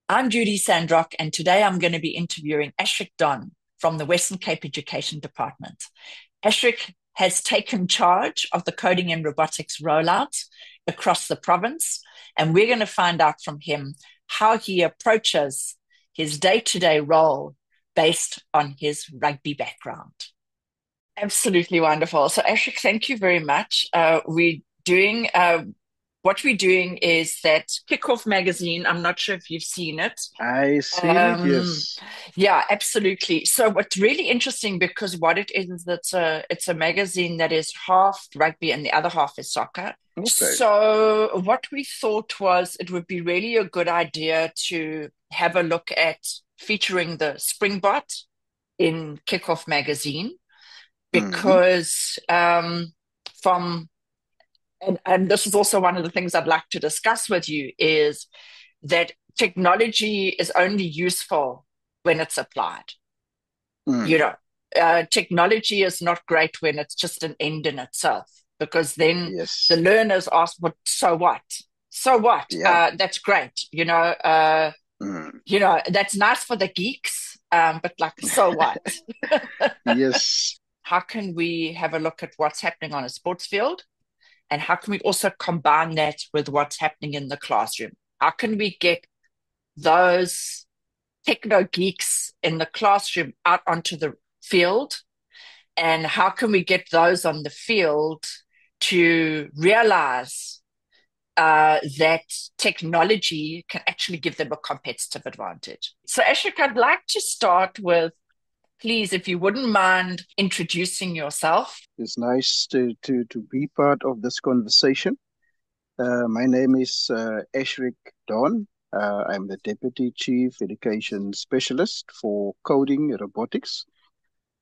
I'm Judy Sandrock, and today I'm going to be interviewing Ashrik Don from the Western Cape Education Department. Ashrik has taken charge of the coding and robotics rollout across the province, and we're going to find out from him how he approaches his day to day role based on his rugby background. Absolutely wonderful. So, Ashik, thank you very much. We're doing what we're doing is that Kickoff magazine. I'm not sure if you've seen it. I seen it, Um, yes. yeah, absolutely. So, what's really interesting because what it is, it's a magazine that is half rugby and the other half is soccer. Okay. So, what we thought was it would be really a good idea to have a look at featuring the Springbok in Kickoff magazine Hmm. because from and this is also one of the things I'd like to discuss with you is that technology is only useful when it's applied. You Mm. know, technology is not great when it's just an end in itself, because then the Yes. learners ask, "But so what? So what? Yeah. That's great. Mm. That's nice for the geeks, but like, so what?" Yes. How can we have a look at what's happening on a sports field? And how can we also combine that with what's happening in the classroom? How can we get those techno geeks in the classroom out onto the field? And how can we get those on the field to realize that technology can actually give them a competitive advantage? So, Ashik, I'd like to start with, please, if you wouldn't mind introducing yourself. It's nice to be part of this conversation. My name is Ashrik Don. I'm the Deputy Chief Education Specialist for Coding and Robotics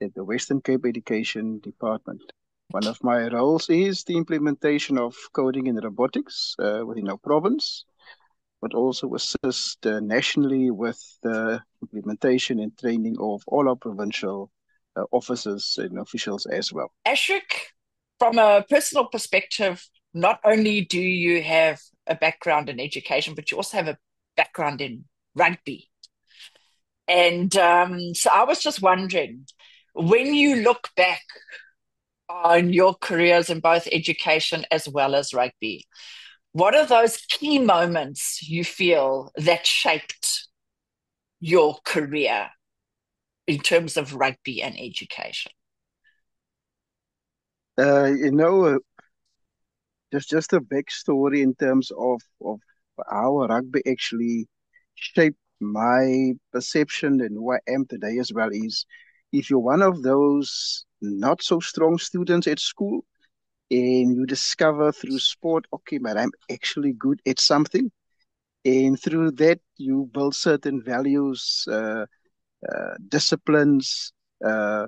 at the Western Cape Education Department. One of my roles is the implementation of coding and robotics within our province, but also assist nationally with the implementation and training of all our provincial officers and officials as well. Ashik, from a personal perspective, not only do you have a background in education, but you also have a background in rugby. And so I was just wondering, when you look back on your careers in both education as well as rugby, what are those key moments you feel that shaped your career in terms of rugby and education? Uh, you know, uh, just a backstory in terms of how rugby actually shaped my perception and who I am today as well is if you're one of those not so strong students at school and you discover through sport, okay, but I'm actually good at something. And through that, you build certain values, disciplines, uh,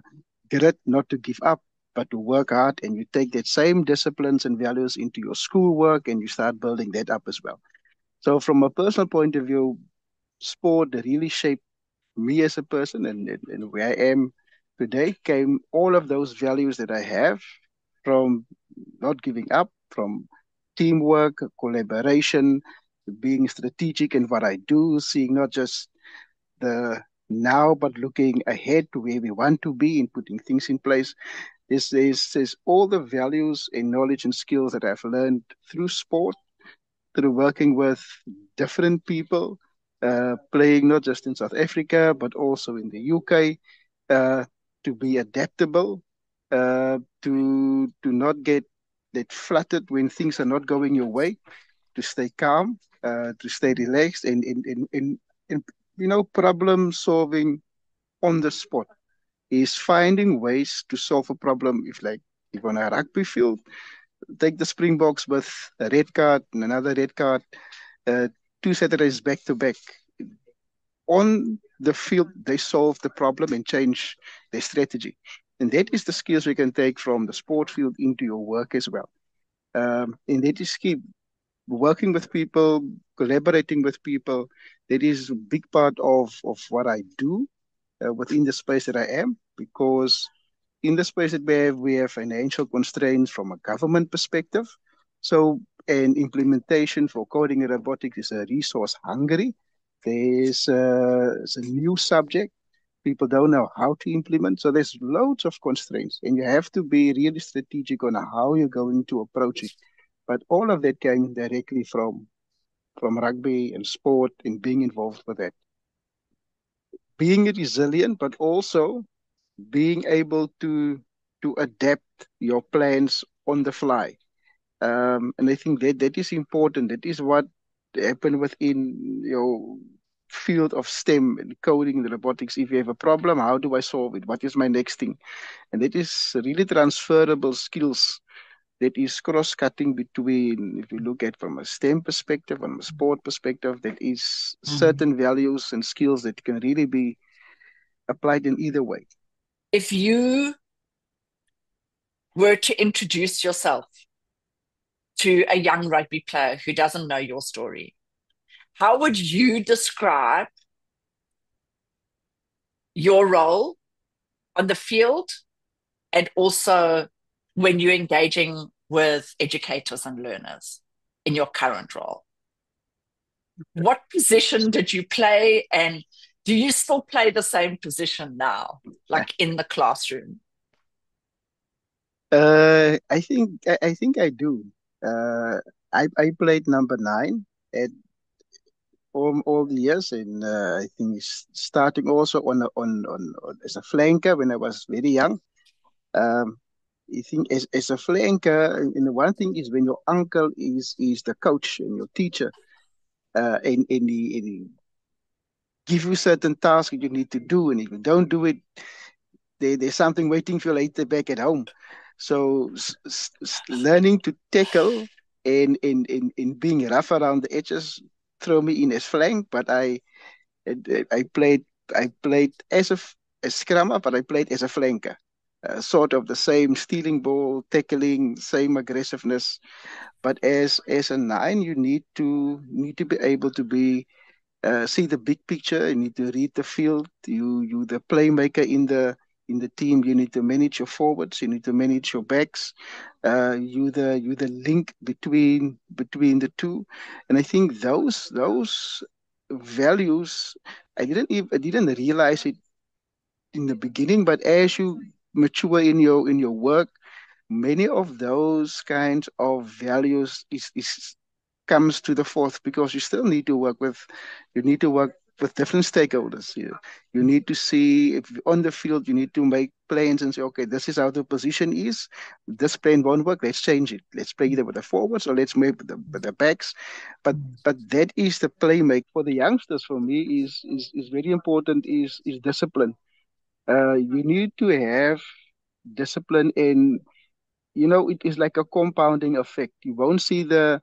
grit not to give up, but to work hard. And you take that same disciplines and values into your schoolwork and you start building that up as well. So, from a personal point of view, sport really shaped me as a person and where I am today came all of those values that I have from not giving up, from teamwork, collaboration, being strategic in what I do, seeing not just the now, but looking ahead to where we want to be and putting things in place. There's all the values and knowledge and skills that I've learned through sport, through working with different people, playing not just in South Africa, but also in the UK, uh, to be adaptable, to not get fluttered when things are not going your way, to stay calm, to stay relaxed, and problem solving on the spot is finding ways to solve a problem. If on a rugby field, take the Springboks with a red card and another red card, uh, 2 Saturdays back to back. On the field, they solve the problem and change their strategy. And that is the skills we can take from the sport field into your work as well. And that is key. Working with people, collaborating with people, that is a big part of what I do within the space that I am, because in the space that we have financial constraints from a government perspective. So, an implementation for coding and robotics is a resource hungry It's a new subject. People don't know how to implement. So there's loads of constraints, and you have to be really strategic on how you're going to approach it. But all of that came directly from rugby and sport and being involved with that. Being resilient, but also being able to adapt your plans on the fly. And I think that is important. That is what happened within your field of STEM and coding and robotics. If you have a problem, how do I solve it? What is my next thing? And that is really transferable skills that is cross-cutting between, if you look at from a STEM perspective, from a sport perspective, that is Mhm. certain values and skills that can really be applied in either way. If you were to introduce yourself to a young rugby player who doesn't know your story, how would you describe your role on the field and also when you're engaging with educators and learners in your current role? What position did you play, and do you still play the same position now, like in the classroom? I think I do. Uh, I played number nine at all the years, and I think starting also on as a flanker when I was very young. Um, I think as a flanker, and the one thing is when your uncle is the coach and your teacher, and he give you certain tasks that you need to do, and if you don't do it, there's something waiting for you later back at home. So learning to tackle and being rough around the edges throw me in as flank, but I played as a scrummer, but I played as a flanker. Sort of the same stealing ball, tackling, same aggressiveness. But as a nine, you need to be able to be see the big picture. You need to read the field. You the playmaker in the team. You need to manage your forwards. You need to manage your backs. You the link between the two. And I think those values I didn't realize it in the beginning, but as you mature in your work, many of those kinds of values is comes to the fourth because you need to work with different stakeholders. You need to see if on the field you need to make plans and say, okay, this is how the position is. This plan won't work. Let's change it. Let's play either with the forwards or let's make with the backs. But that is the play make for the youngsters. For me, is very important. Is discipline. You need to have discipline in it is like a compounding effect. You won't see the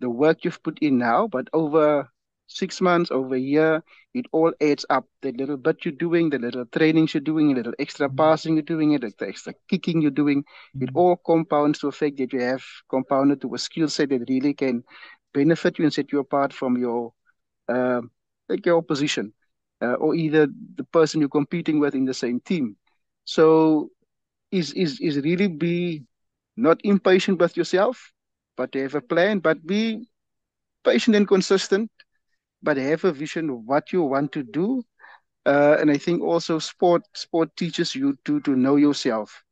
work you've put in now, but over 6 months, over a year, it all adds up. The little bit you're doing, the little trainings you're doing, the little extra passing you're doing, the extra kicking you're doing, it all compounds to a fact that you have compounded to a skill set that really can benefit you and set you apart from your like your opposition, or either the person you're competing with in the same team. So is really be not impatient with yourself, but to have a plan, but be patient and consistent, but have a vision of what you want to do. And I think also sport teaches you to know yourself,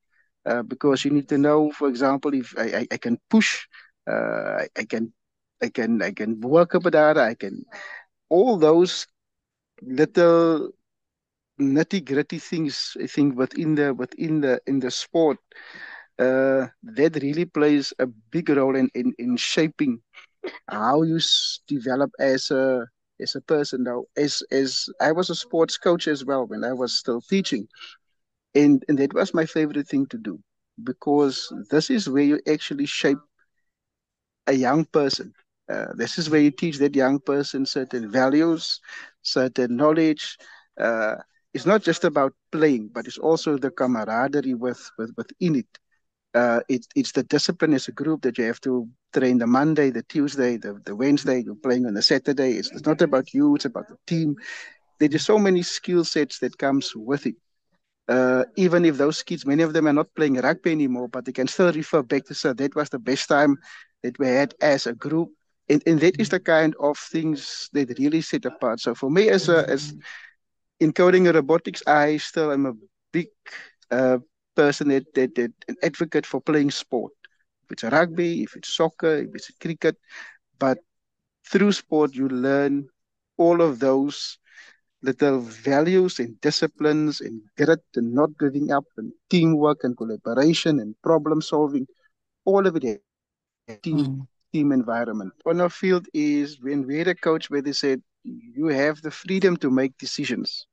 because you need to know, for example, if I can push, I can work up a data, I can all those little nitty gritty things. I think within the sport, that really plays a big role in shaping how you develop as a person. Now, as I was a sports coach as well when I was still teaching, and that was my favorite thing to do because this is where you actually shape a young person. This is where you teach that young person certain values, certain knowledge. Uh, it's not just about playing, but it's also the camaraderie within it. It's the discipline as a group that you have to train the Monday, the Tuesday, the Wednesday, you're playing on the Saturday. It's not about you, it's about the team. There's just so many skill sets that comes with it. Even if those kids, many of them are not playing rugby anymore, but they can still refer back to, sir, that was the best time that we had as a group. And that is the kind of things that really set apart. So for me, as in coding and robotics, I still am a big uh, person that an advocate for playing sport. If it's rugby, if it's soccer, if it's cricket, but through sport you learn all of those little values and disciplines and grit and not giving up and teamwork and collaboration and problem solving. All of it Mm. team environment. On our field is when we had a coach where they said you have the freedom to make decisions,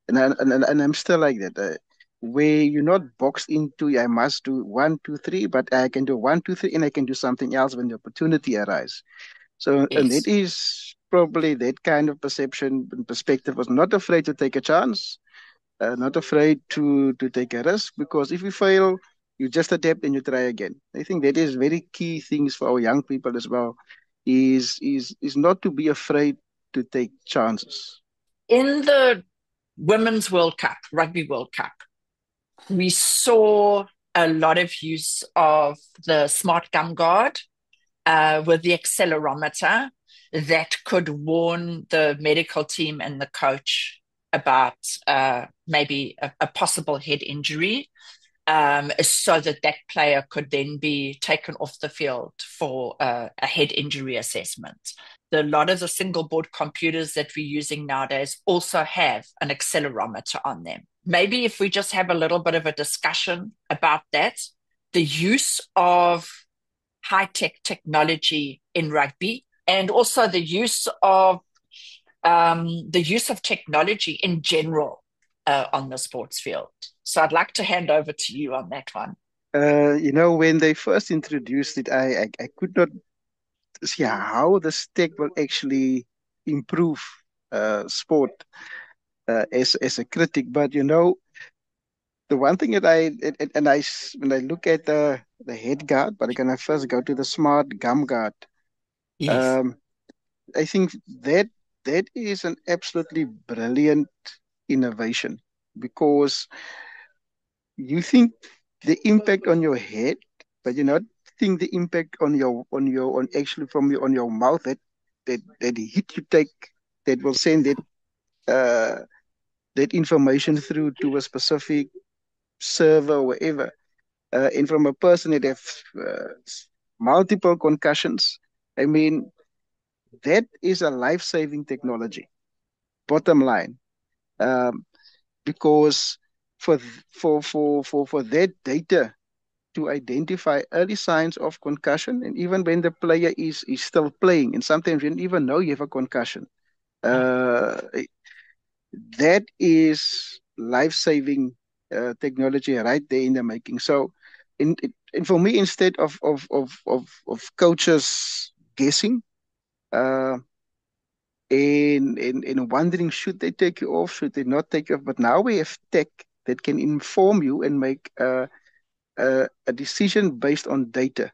and I'm still like that. Where you're not boxed into I must do one, two, three, but I can do one, two, three, and I can do something else when the opportunity arises. So, and it Yes. is probably that kind of perception and perspective was not afraid to take a chance, not afraid to take a risk because if you fail, you just adapt and you try again. I think that is very key things for our young people as well. Is not to be afraid to take chances. In the Women's World Cup, Rugby World Cup, we saw a lot of use of the smart gum guard with the accelerometer that could warn the medical team and the coach about maybe a possible head injury, so that that player could then be taken off the field for a head injury assessment. A lot of the single board computers that we're using nowadays also have an accelerometer on them. Maybe if we just have a little bit of a discussion about that, the use of high tech technology in rugby, and also the use of technology in general on the sports field. So I'd like to hand over to you on that one. When they first introduced it, I could not see how this tech will actually improve sport as a critic. But the one thing that when I look at the head guard, but can I first go to the smart gum guard? Yes. Um, I think that is an absolutely brilliant innovation because you think the impact on your head, but you not think the impact on actually from your on your mouth that hit you take that will send uh that information through to a specific server or wherever. And from a person that have multiple concussions, I mean that is a life-saving technology. Bottom line, um, because for that data to identify early signs of concussion, and even when the player is still playing, and sometimes you don't even know you have a concussion. Uh, that is life-saving technology right there in the making. So, and for me, instead of coaches guessing, uh, and wondering should they take you off, should they not take you off, but now we have tech that can inform you and make a decision based on data.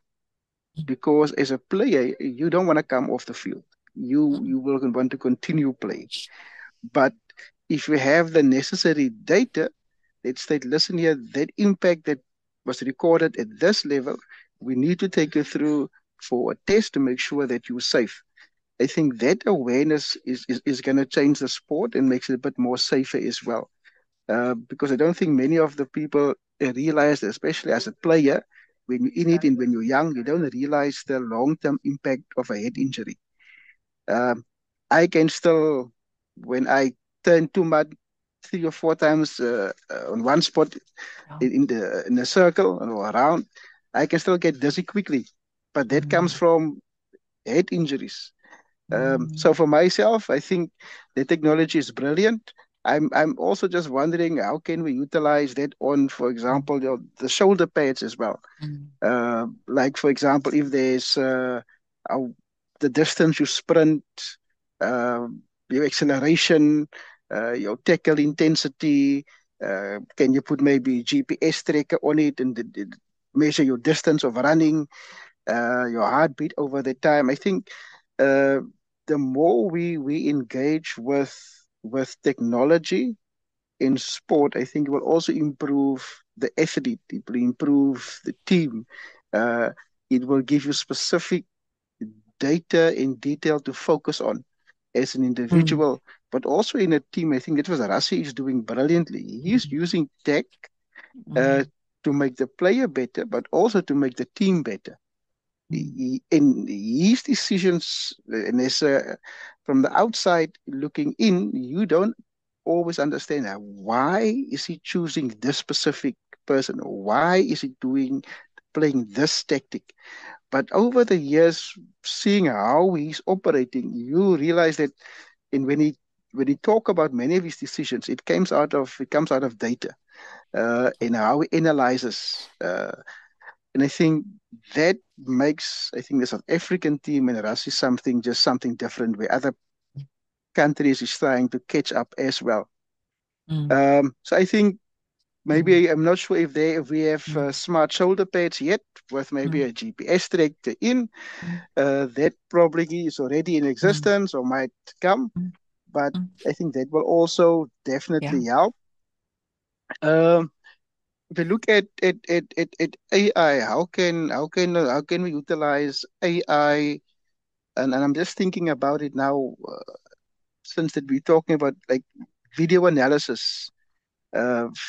Because as a player, you don't want to come off the field. You will want to continue playing. But if we have the necessary data that state, listen here, that impact that was recorded at this level, we need to take you through for a test to make sure that you're safe. I think that awareness is going to change the sport and makes it a bit more safer as well. Because I don't think many of the people realize, especially as a player, when you're in it and when you're young, you don't realize the long-term impact of a head injury. Um, I can still, when I turn too much, three or four times on one spot in the circle or around, I can still get dizzy quickly. But that comes from head injuries. So for myself, I think the technology is brilliant. I'm also just wondering how can we utilize that on, for example, the shoulder pads as well. Like for example, if there's how, the distance you sprint, uh, your acceleration, your tackle intensity, can you put maybe GPS tracker on it and measure your distance of running, your heartbeat over the time? I think uh, the more we engage with technology in sport, I think it will also improve the athlete, it will improve the team. Uh, it will give you specific data in detail to focus on as an Mm, individual, but also in a team. I think that was Rassi is doing brilliantly. He's using tech uh, mm, to make the player better, but also to make the team better. mm, In his decisions, and as from the outside looking in, you don't always understand why is he choosing this specific person, or why is he playing this tactic. But over the years, seeing how he's operating, you realize that in when he talk about many of his decisions, it comes out of data in how he analyzes. And I think that makes, I think, the South African team and Rassi something different where other countries is trying to catch up as well. mm, So I think mm, maybe I'm not sure if we have mm, smart shoulder pads yet with maybe mm, a GPS tracked in. mm, That probably is already in mm, existence or might come, mm, but mm. I think that will also Yeah. definitely help. Um, if you look at AI, how can we utilize AI? And I'm just thinking about it now, since that we're talking about like video analysis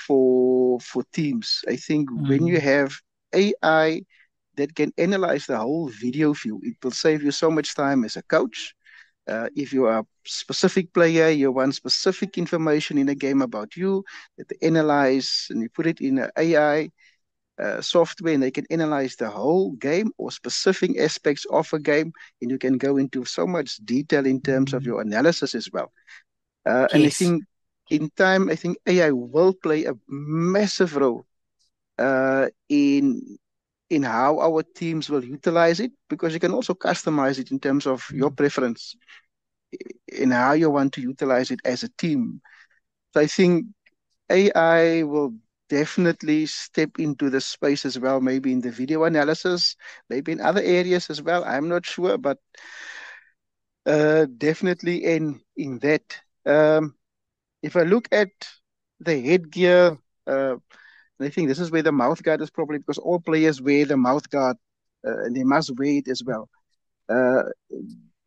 for teams. I think when you Mm, have AI that can analyze the whole video view, it will save you so much time as a coach. If you are a specific player, you want specific information in a game about you, that they analyze and you put it in an AI software and they can analyze the whole game or specific aspects of a game. And you can go into so much detail in terms of mm. your analysis as well. And I Yes. think in time, I think AI will play a massive role in how our teams will utilize it because you can also customize it in terms of your Mm, preference in how you want to utilize it as a team. So I think AI will definitely step into the space as well, maybe in the video analysis, maybe in other areas as well. I'm not sure, but definitely in that. Um, if I look at the headgear, uh, I think this is where the mouth guard is probably because all players wear the mouth guard and they must wear it as well. Uh,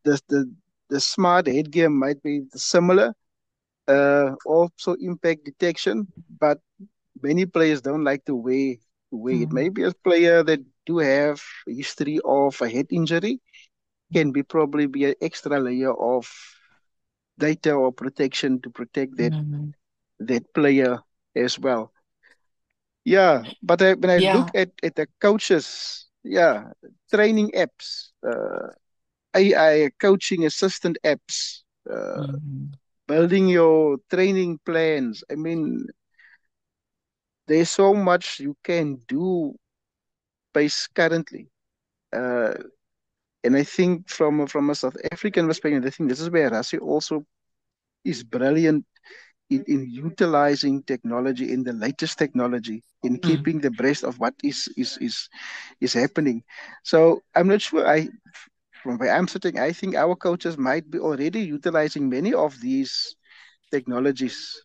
the, the, the smart headgear might be similar, also impact detection, but many players don't like to wear it. mm, Maybe a player that do have a history of a head injury can be probably be an extra layer of data or protection to protect mm. that player as well. Yeah, but when I look Yeah. at the coaches, yeah, training apps, AI coaching assistant apps, Mm, building your training plans. I mean, there's so much you can do based currently. Uh, and I think from a South African perspective, I think this is where Rassi also is brilliant in utilizing technology, in the latest technology, in mm, keeping the breast of what is happening. So I'm not sure. From where I'm sitting, I think our coaches might be already utilizing many of these technologies